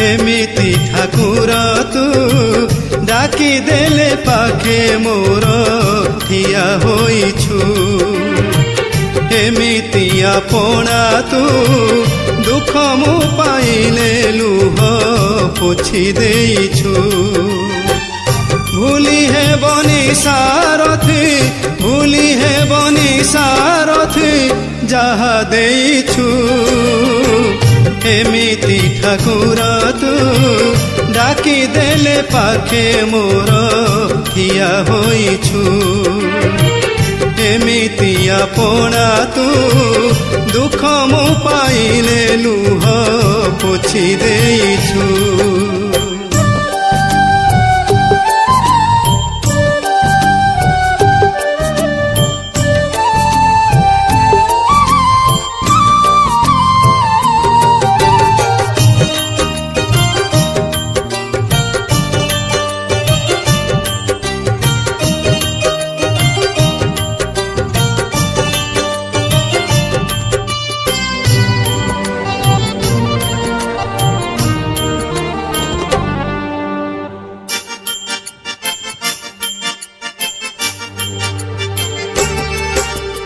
एमिति ठाकुर तू डाकी देले पाखे मोर ठिया होइछु एमिति आपणा तू दुख मु पाइले लुह पोछि देइछु भूली है बनी सारथी भूली है बनी सारथी जहा देइछु एमिति ठाकुर तू डाकी देले पाखे मोर ठिया होइछु एमिति आपणा तू दुख मु पाइले लुह पोछि देइछु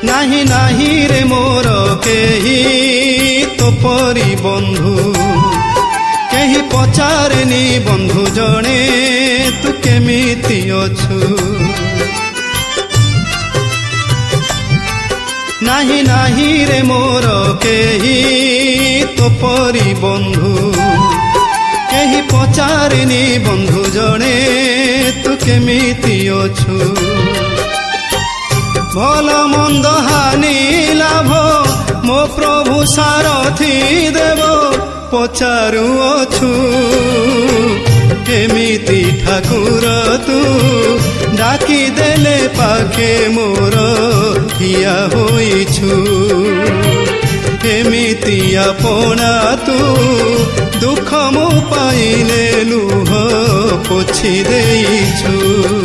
नाही नाही रे मोर केही तो परी बंधु केही पचारेनी बंधु जणे तू केमिति अछु नाही नाही रे मोर केही तो परी बंधु केही पचारेनी बंधु जणे तू केमिति अछु भल मंद हानि लाभ मो प्रभु सारथी देव पचारुअछु एमिति ठाकुर तू डाकी देले पाखे मोर ठिया होइछु एमिति आपणा तू दुख मु पाइले लुह पोछि देइछु।